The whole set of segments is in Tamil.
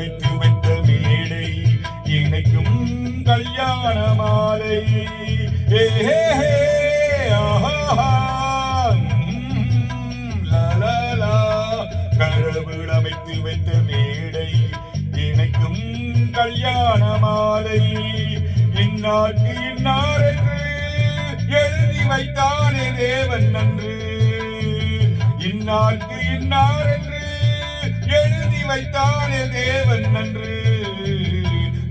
கடவுளமைத்து வைத்த மேடை இணைக்கும் கல்யாண மாலை. கடவுளமைத்து வைத்த மேடை இணைக்கும் கல்யாண மாலை. இன்னார்க்கு இன்னார் என்று எழுதி வைத்தானே தேவன் நன்று. இன்னார்க்கு இன்னார் என்று எழுதி வைத்தானே தேவன் நன்று.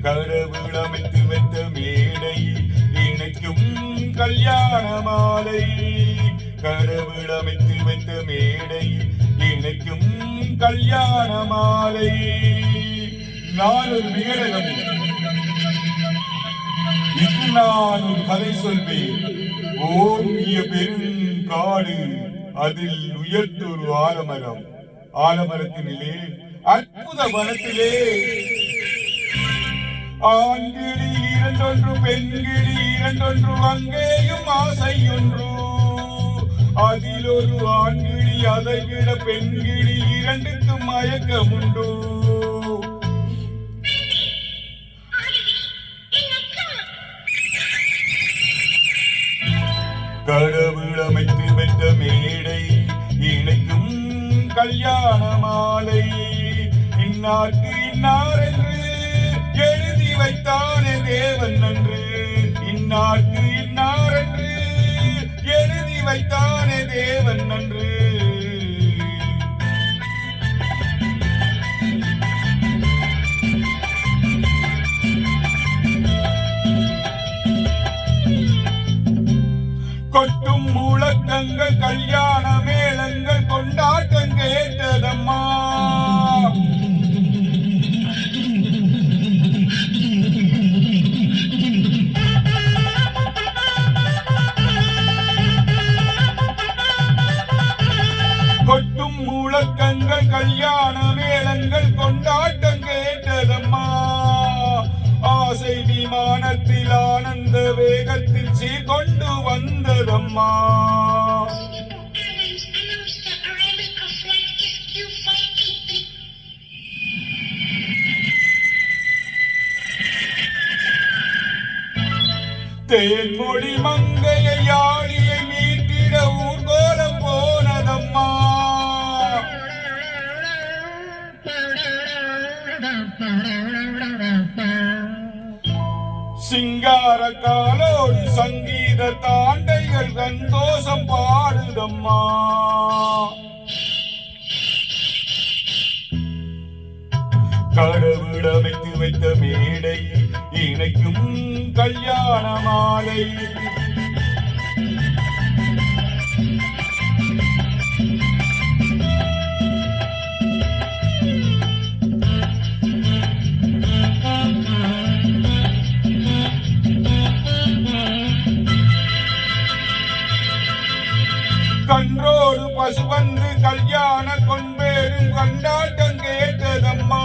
கடவுள் அமைத்து வைத்த மேடை இணைக்கும் கல்யாண மாலை. கடவுள் அமைத்து வைத்த மேடை இணைக்கும் கல்யாண மாலை. நான் ஒரு விகடகம், இன்று நான் ஒரு கதை சொல்வேன். ஓங்கிய பெருங்காடு, அதில் உயர்த்தொரு ஆலமரம். ஆலமரத்தினிலே அற்புத வனத்திலே ஆண்கிளி இரண்டொன்று பெண்கிளி இரண்டொன்று அங்கேயும் ஆசை ஒன்று. அதில் ஒரு ஆண்கிளி அதை விட பெண்கிளி இரண்டுக்கு மயக்கம் உண்டு. கடவுள் அமைத்து வைத்த மேடை இணைக்கும் கல்யாண மாலை. இன்னார்க்கு இன்னார் என்று எழுதி வைத்தானே தேவன் நன்று. இன்னார்க்கு இன்னார் என்று எழுதி வைத்தானே தேவன் நன்று. கொட்டும் முழக்கங்கள் கல்யாண மேளங்கள் கொண்டாட்டம் கேட்டதம்மா. கொட்டும் முழக்கங்கள் கல்யாண மேளங்கள் கொண்டாட்டம் கேட்டதம்மா. ஆசை விமானத்தில் ஆனந்த வேகத்தில் சீர்கொண்டு வந்ததம்மா. தேன்மொழி மங்கையை ஆடியை மீட்டிட ஊர்கோலம் போனதம்மா. சிங்கார காலோடு சங்கீத தாண்டைகள் சந்தோஷம் பாடுதம்மா. கடவுள் அமைத்து வைத்த மேடை இணைக்கும் கல்யாண மாலை. கன்றோடு பசு வந்து கல்யாண கொன்பேரும் கொண்டாட்டம் கேட்டதம்மா.